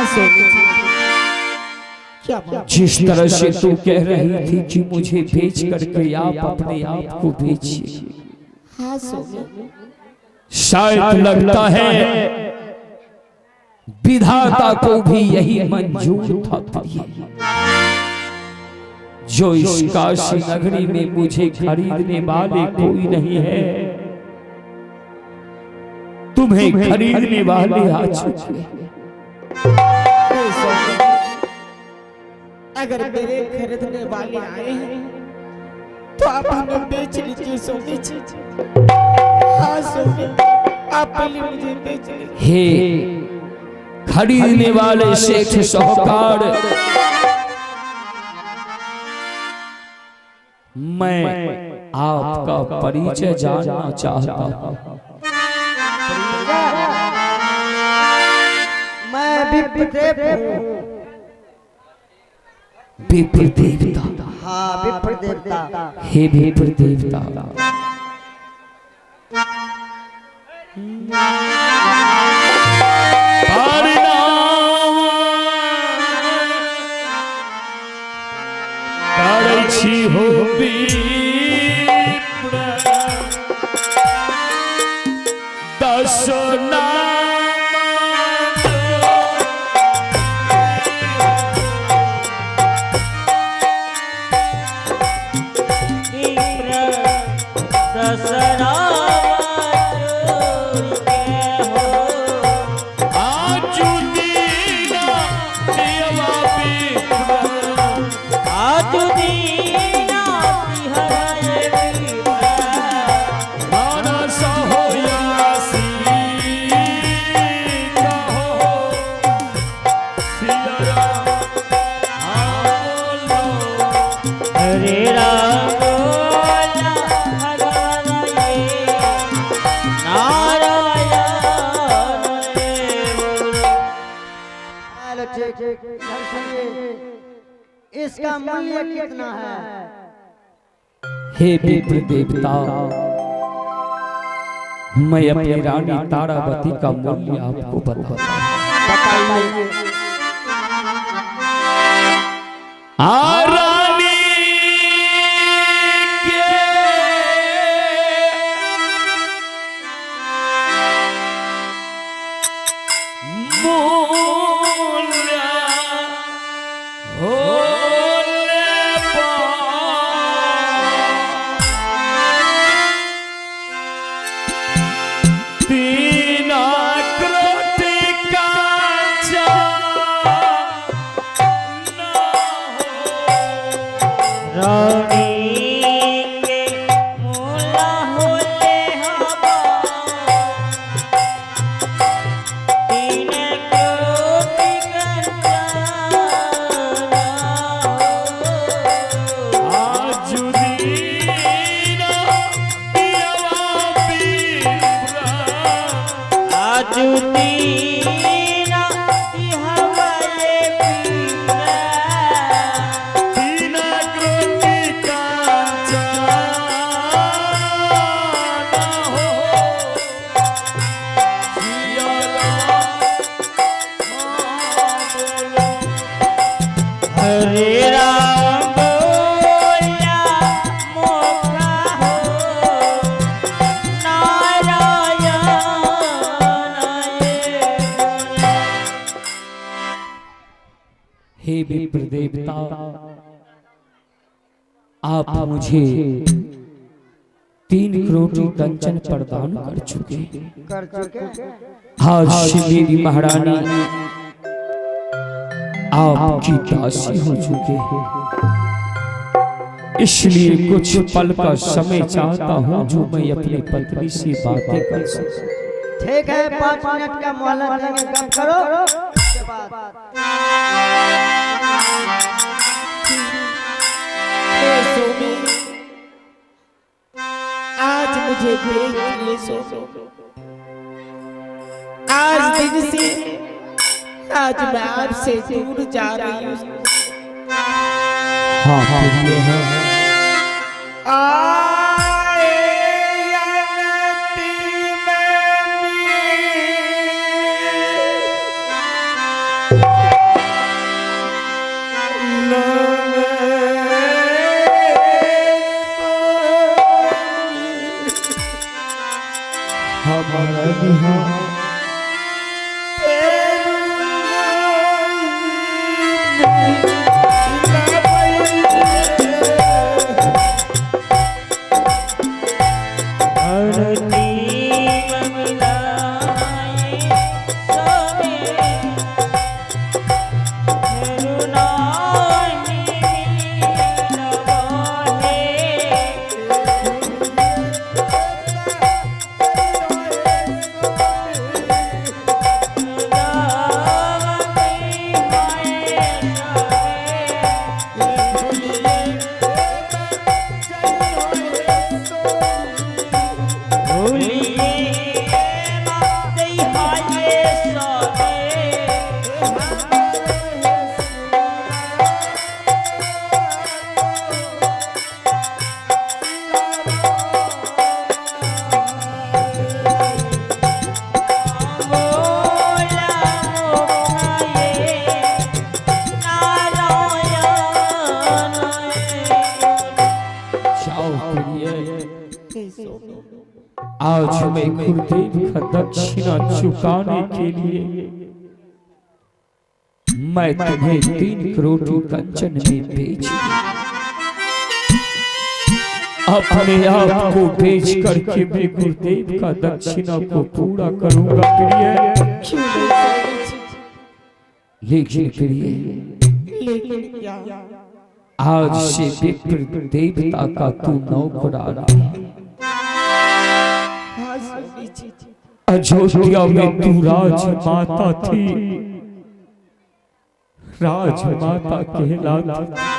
सोनी जी, क्या बात? जिस तरह से तू कह रही थी कि मुझे बेच करके आप अपने आप को बेचिए, हाँ सोनी, शायद लगता है विधाता को भी यही मंजूर था प्रिय। जो इस काशी नगरी में मुझे खरीदने वाले कोई नहीं है, तुम्हें खरीदने वाले आ चुके हैं। अगर मेरे खरीदने वाले आए हैं तो आप हमें बेच लीजिए सोनी जी। हाँ सोनी, आप पहले मुझे बेच लीजिए। हे खरीदने वाले सेठ साहूकार, मैं आपका परिचय जानना चाहता हूँ। मैं विप्रदेव हूँ। विप्र देवता? हाँ, विप्र देवता। हे विप्र देवता, हो विप्र दस इसका मूल्य कितना है? हे विप्र देवता, मैं अपनी रानी तारावती का मूल्य आपको बताता हूँ। रानी के मूल्य हो हे विप्र देवता, आप मुझे 3 करोड़ कंचन प्रदान कर चुके। आज मेरी महारानी आपकी दासी हो चुके हैं, इसलिए कुछ पल का समय चाहता हूँ जो मैं अपनी पत्नी से बातें कर सकूं। ठीक है, 5 मिनट का मोहलत देंगे, गप करो। उसके बाद आज मुझे देख लिए सोनी, आज दिन से आज मैं आपसे दूर जा रही हूँ। हाँ हाँ हाँ जी हाँ। आज मैं गुरुदेव का दक्षिणा चुकाने के लिए मैं तुम्हें 3 करोड़ कंचन में बेच अपने आप को बेच करके मैं गुरुदेव का दक्षिणा को पूरा करूंगा प्रिय। लेकिन प्रिय आज से विप्र देवता का तू नौकराना अयोध्या में तू राजमाता थी, राजमाता कहलाती।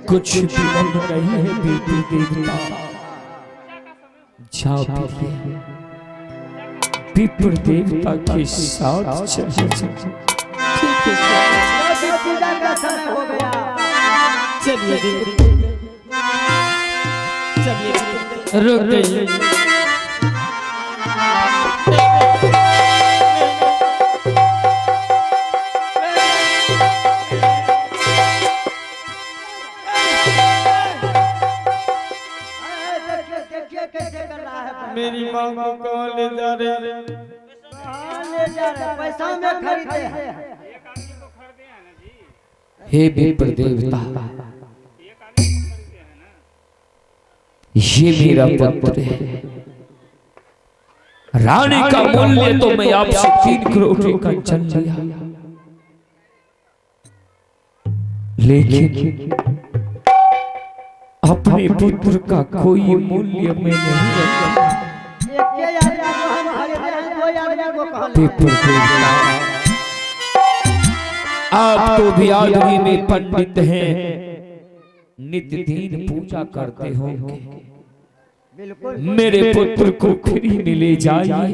कुछ विलंब नहीं है बेटी देवता, जाओ विप्र देवता के साथ चले। ठीक है, पूजा का समय हो गया। चलिए रुक गई। मेरी माँ को कहाँ ले जा रहे हैं? पैसा में खरीदे हैं। हे विप्र देवता, ये मेरा पुत्र है। रानी का मूल्य तो मैं आपसे 3 करोड़ कंचन लिया, लेकिन अपने पुत्र का कोई मूल्य में नहीं रखा। आप तो भी आदमी में पंडित हैं, नित्य दिन पूजा करते होंगे। बिल्कुल मेरे पुत्र को फ्री में ले जाइए,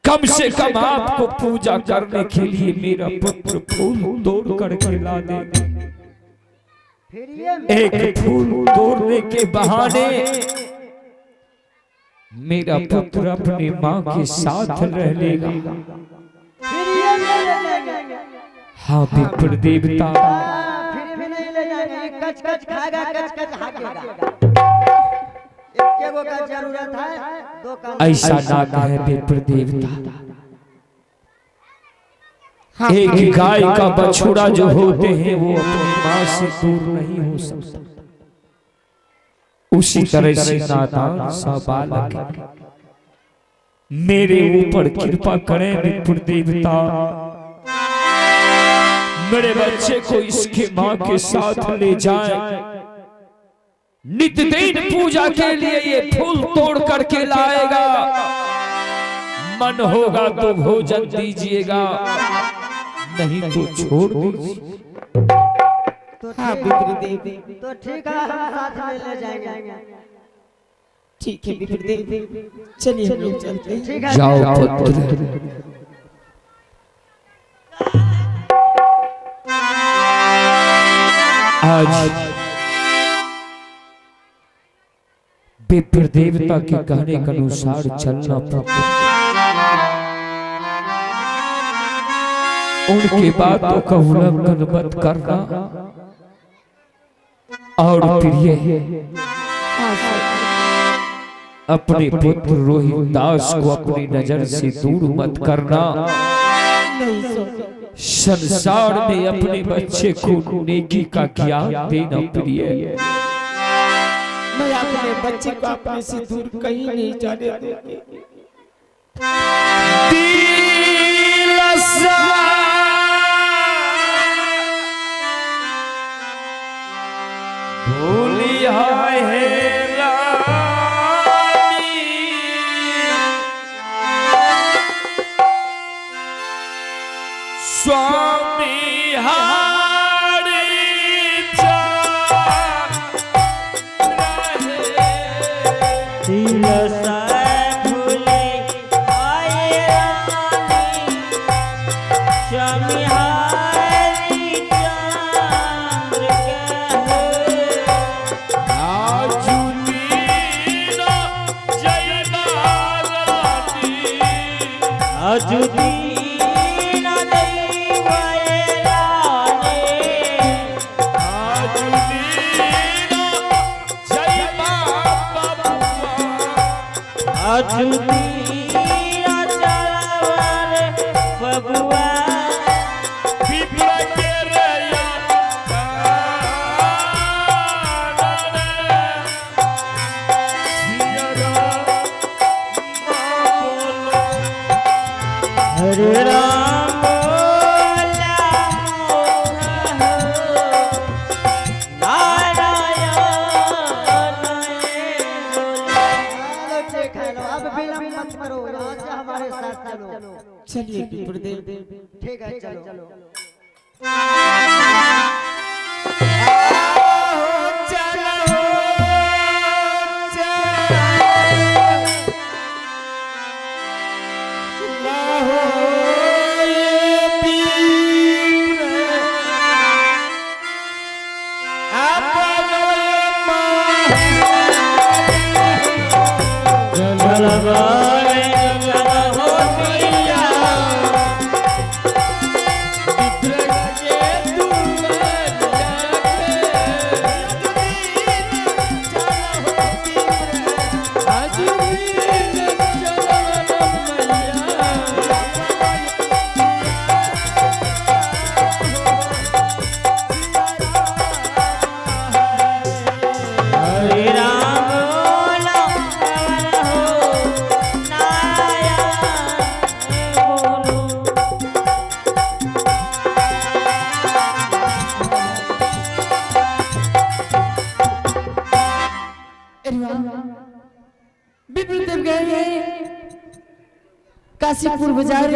कम से कम आपको पूजा करने के लिए मेरा पुत्र फूल तोड़ करके ला दे। फिर ये एक फूल तोड़ने के बहाने मेरा पुत्र अपनी माँ के साथ रह लेगा। फिर ये ले लेंगे। हाँ विप्र देवता, फिर भी नहीं ले जाएंगे। ये कच कच खाएगा, कच कच हाकेगा। एक वो का जरूरत है, दो का ऐसा ना कहे विप्र देवता। एक गाय का बछड़ा जो होते हैं वो अपनी माँ से दूर नहीं हो सकता, उसी तरह से नादान सा बालक है। मेरे ऊपर कृपा करें विप्र देवता, मेरे बच्चे को इसके माँ के साथ ले जाएं। नित्य दिन पूजा के लिए ये फूल तोड़ करके लाएगा। मन होगा तो भोजन दीजिएगा, नहीं तो छोड़ दीजिए। हाँ विप्रदेव, तो ठीक है, हम साथ में ले जाएंगे। ठीक है विप्रदेव, चलिए हम लोग चलते हैं। ठीक है, जाओ पुत्र। आज विप्र देवता के कहने के अनुसार चलना पड़ता, उनके बातों का उल्लंघन मत करना। और प्रिय अपने पुत्र रोहित दास को अपनी नजर से दूर मत करना। संसार में अपने बच्चे को नेकी का ज्ञान देना प्रिय। मैं अपने बच्चे को अपने से दूर कहीं नहीं जाने दूंगी। भूलिया है रानी, स्वामी हारी चलिए विप्रदेव, ठीक है, चलो। विप्रदेव गए काशीपुर बाजार,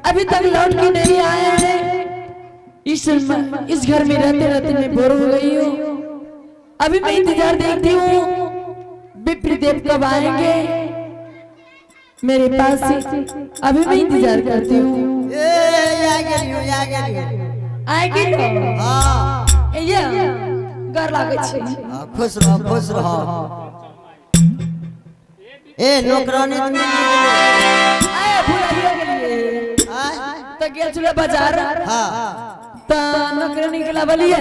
अभी तक लौट के नहीं आए हैं। इस इस घर में रहते रहते मैं बोर हो गई हूँ। अभी मैं इंतजार देखती हूँ विप्रदेव कब आएंगे मेरे पास से। अभी मैं इंतजार करती हूँ। आएगी हाँ ये घर लागे छे। खुश रहो खुश रहो। ए नौकरानी तुम आए भुलाइया गेलिए तो गेल छले बाजार। हाँ त नौकरानी के लावलिए।